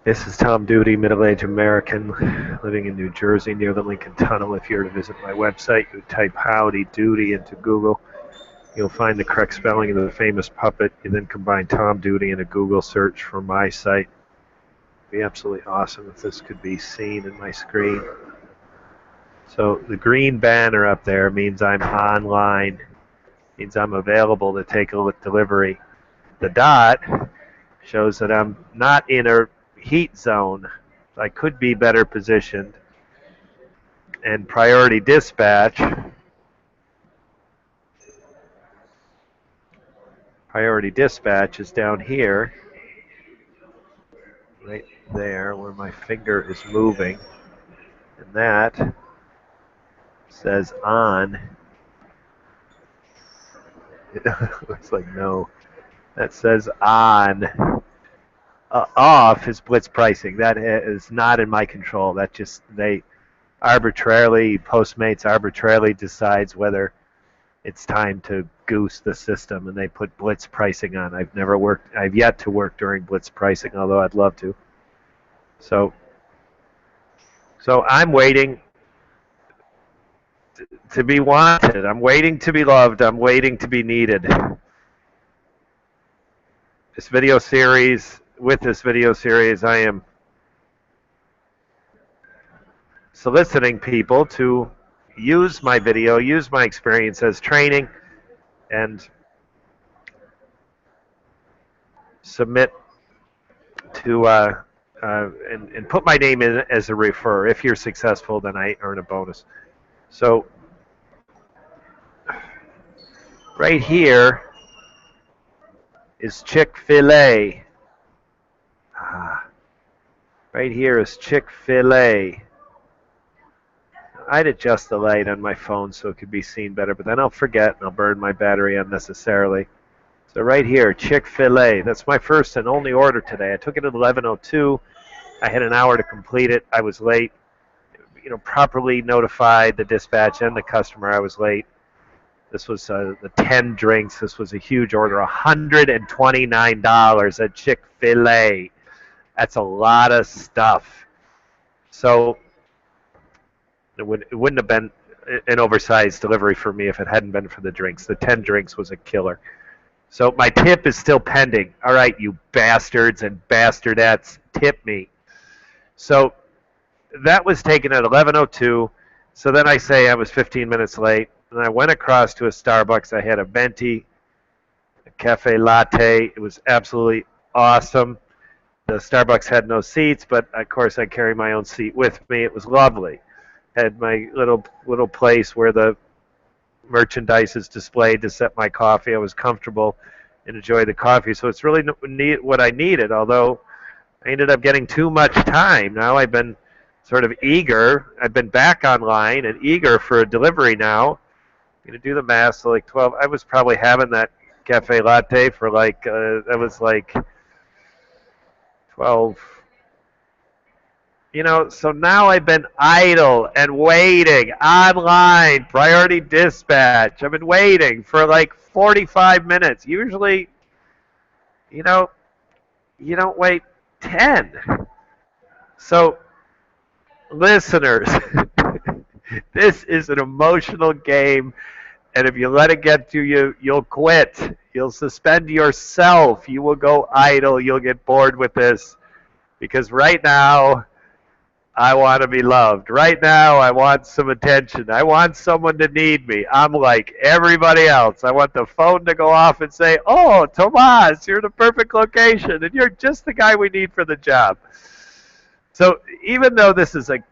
This is Tom Duty, middle-aged American living in New Jersey near the Lincoln Tunnel. If you were to visit my website, you type Howdy Doody into Google. You'll find the correct spelling of the famous puppet. You then combine Tom Duty in a Google search for my site. It'd be absolutely awesome if this could be seen in my screen. So the green banner up there means I'm online, means I'm available to take a delivery. The dot shows that I'm not in a heat zone. I could be better positioned. And priority dispatch is down here, right there where my finger is moving, and that says on. It looks like no. That says on. Off is blitz pricing. That is not in my control. That just Postmates arbitrarily decides whether it's time to goose the system, and they put blitz pricing on. I've yet to work during blitz pricing, although I'd love to. So I'm waiting to be wanted. I'm waiting to be loved. I'm waiting to be needed. With this video series, I am soliciting people to use my video, use my experience as training, and submit to and put my name in as a referrer. If you're successful, then I earn a bonus. So right here is Chick-fil-A. Right here is Chick-fil-A. I'd adjust the light on my phone so it could be seen better, but then I'll forget and I'll burn my battery unnecessarily. So right here, Chick-fil-A. That's my first and only order today. I took it at 11:02. I had an hour to complete it. I was late. Properly notified the dispatch and the customer I was late. This was the 10 drinks. This was a huge order, $129 at Chick-fil-A. That's a lot of stuff. So it wouldn't have been an oversized delivery for me if it hadn't been for the drinks. The 10 drinks was a killer. So my tip is still pending. All right, you bastards and bastardettes, tip me. So that was taken at 11:02. So then I say I was 15 minutes late. And I went across to a Starbucks. I had a venti, a cafe latte. It was absolutely awesome. The Starbucks had no seats, but of course I carry my own seat with me. It was lovely. Had my little place where the merchandise is displayed to set my coffee. I was comfortable and enjoyed the coffee. So it's really what I needed, although I ended up getting too much time. Now I've been sort of eager. I've been back online and eager for a delivery now. I'm going to do the math. So like 12, I was probably having that cafe latte for that was like 12. So now I've been idle and waiting online, priority dispatch. I've been waiting for like 45 minutes. Usually, you don't wait 10. So, listeners, this is an emotional game, and if you let it get to you, you'll quit. You'll suspend yourself. You will go idle. You'll get bored with this, because right now, I want to be loved. Right now, I want some attention. I want someone to need me. I'm like everybody else. I want the phone to go off and say, "Oh, Tomas, you're in the perfect location, and you're just the guy we need for the job." So even though this is a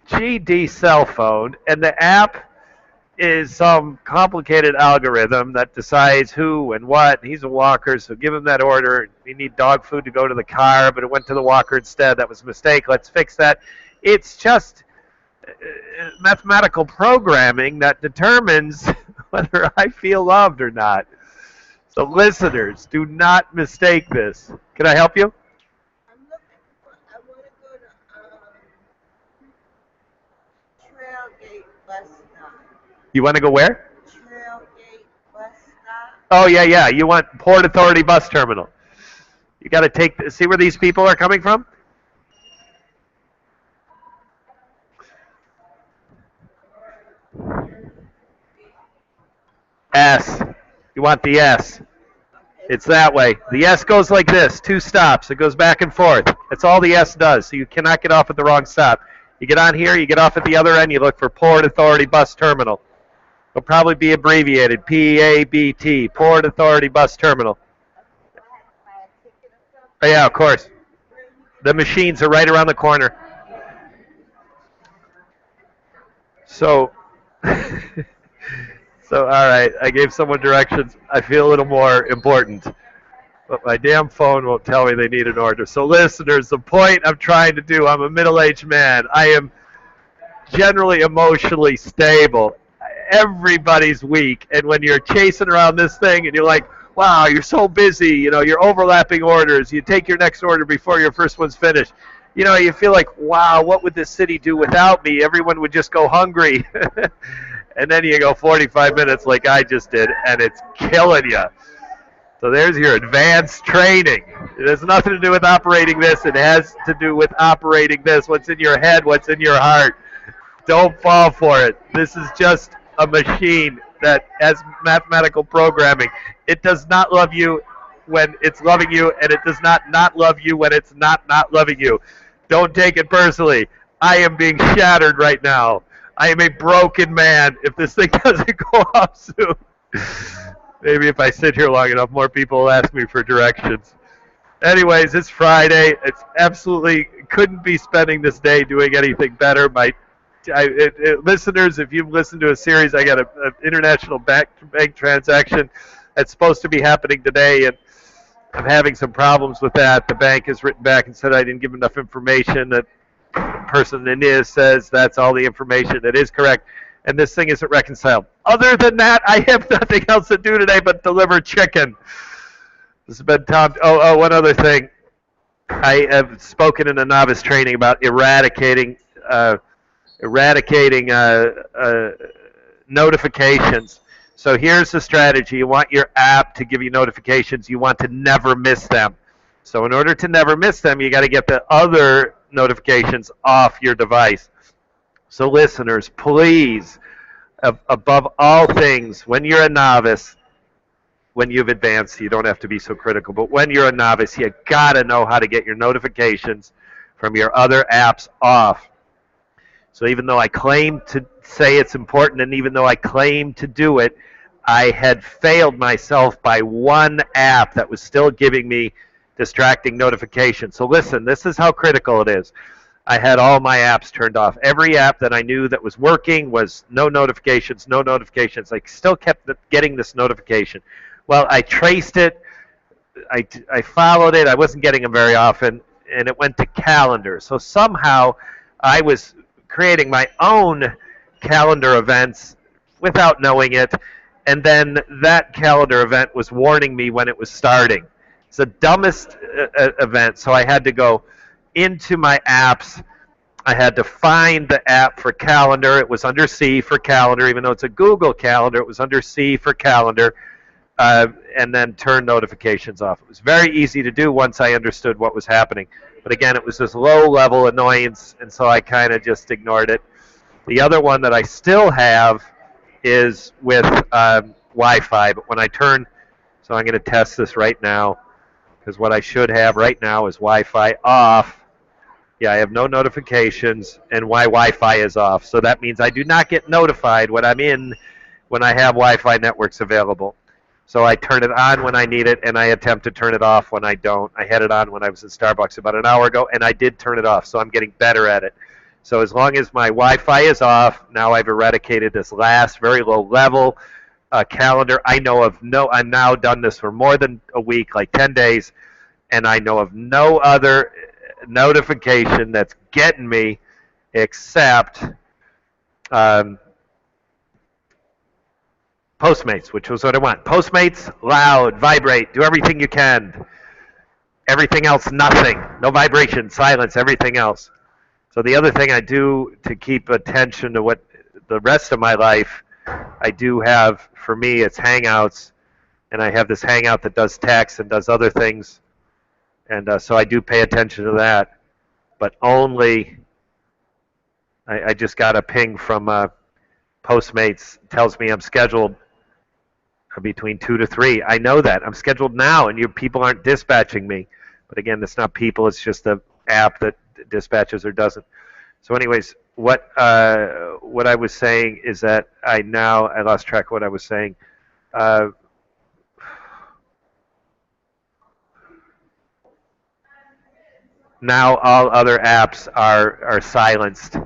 GD cell phone, and the app is some complicated algorithm that decides who and what, he's a walker, so give him that order. You need dog food to go to the car, but it went to the walker instead. That was a mistake. Let's fix that. It's just mathematical programming that determines whether I feel loved or not. So listeners, do not mistake this. Can I help you? I want to go to Trailgate bus stop. You want to go where? Trailgate bus stop. Oh, yeah. You want Port Authority bus terminal. You got to see where these people are coming from? S. You want the S. Okay. It's that way. The S goes like this, two stops. It goes back and forth. That's all the S does. So you cannot get off at the wrong stop. You get on here, you get off at the other end, you look for Port Authority Bus Terminal. It'll probably be abbreviated PABT, Port Authority Bus Terminal. Okay. Do I have to buy a ticket or Oh, something? yeah, of course. Where are you The giving me? machines are right around the corner. So, so all right, I gave someone directions. I feel a little more important, but my damn phone won't tell me they need an order. So, listeners, the point I'm trying to do, I'm a middle-aged man. I am generally emotionally stable. Everybody's weak, and when you're chasing around this thing and you're like, wow, you're so busy, you're overlapping orders. You take your next order before your first one's finished. You feel like, wow, what would this city do without me? Everyone would just go hungry. And then you go 45 minutes like I just did, and it's killing you. So there's your advanced training. It has nothing to do with operating this. It has to do with operating this. What's in your head, what's in your heart. Don't fall for it. This is just a machine that has mathematical programming. It does not love you when it's loving you, and it does not love you when it's not loving you. Don't take it personally. I am being shattered right now. I am a broken man. If this thing doesn't go off soon, maybe if I sit here long enough, more people will ask me for directions. Anyways, it's Friday. It's absolutely couldn't be spending this day doing anything better. Listeners, if you've listened to a series, I got an international bank transaction that's supposed to be happening today, and I'm having some problems with that. The bank has written back and said I didn't give enough information. That person in this says that's all the information that is correct, and this thing isn't reconciled. Other than that, I have nothing else to do today but deliver chicken. This has been Tom. One other thing. I have spoken in a novice training about eradicating notifications. So here's the strategy. You want your app to give you notifications. You want to never miss them. So in order to never miss them, you got to get the other notifications off your device. So listeners, please, above all things, when you're a novice, when you've advanced, you don't have to be so critical. But when you're a novice, you got to know how to get your notifications from your other apps off. So even though I claim to say it's important and even though I claim to do it, I had failed myself by one app that was still giving me distracting notifications. So listen, this is how critical it is. I had all my apps turned off. Every app that I knew that was working was no notifications, no notifications. I still kept getting this notification. Well, I traced it. I followed it. I wasn't getting them very often, and it went to calendar. So somehow I was creating my own calendar events without knowing it, and then that calendar event was warning me when it was starting. It's the dumbest event, so I had to go into my apps. I had to find the app for calendar. It was under C for calendar, even though it's a Google calendar. It was under C for calendar, and then turn notifications off. It was very easy to do once I understood what was happening. But again, it was this low-level annoyance, and so I kind of just ignored it. The other one that I still have is with Wi-Fi. But when I turn, so I'm going to test this right now, because what I should have right now is Wi-Fi off. Yeah, I have no notifications, and my Wi-Fi is off. So that means I do not get notified when I'm in when I have Wi-Fi networks available. So I turn it on when I need it, and I attempt to turn it off when I don't. I had it on when I was in Starbucks about an hour ago, and I did turn it off, so I'm getting better at it. So as long as my Wi-Fi is off, now I've eradicated this last very low level calendar. I know of no. I've now done this for more than a week, like 10 days, and I know of no other notification that's getting me except Postmates, which was what I want. Postmates, loud, vibrate, do everything you can. Everything else, nothing. No vibration, silence, everything else. So the other thing I do to keep attention to what the rest of my life, I do have, for me, it's Hangouts. And I have this Hangout that does text and does other things. And so I do pay attention to that. But only, I just got a ping from Postmates, tells me I'm scheduled between 2 to 3. I know that. I'm scheduled now, and your people aren't dispatching me. But again, it's not people. It's just the app that dispatches or doesn't. So, anyways, what I was saying is that I lost track of what I was saying. Uh, Now all other apps are silenced,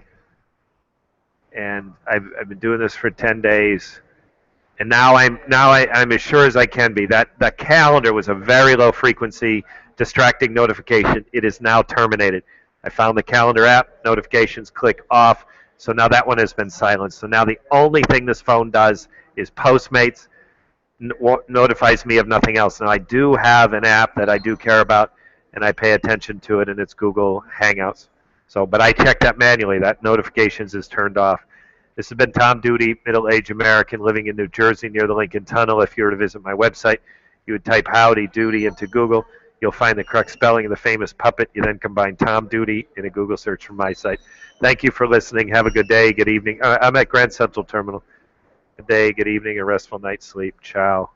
and I've been doing this for 10 days. And I'm as sure as I can be that the calendar was a very low frequency distracting notification. It is now terminated. I found the calendar app, notifications click off. So now that one has been silenced. So now the only thing this phone does is Postmates notifies me of nothing else. Now I do have an app that I do care about, and I pay attention to it, and it's Google Hangouts. So, but I check that manually. That notifications is turned off. This has been Tom Duty, middle-aged American living in New Jersey near the Lincoln Tunnel. If you were to visit my website, you would type Howdy Doody into Google. You'll find the correct spelling of the famous puppet. You then combine Tom Duty in a Google search from my site. Thank you for listening. Have a good day, good evening. I'm at Grand Central Terminal. Good day, good evening, a restful night's sleep. Ciao.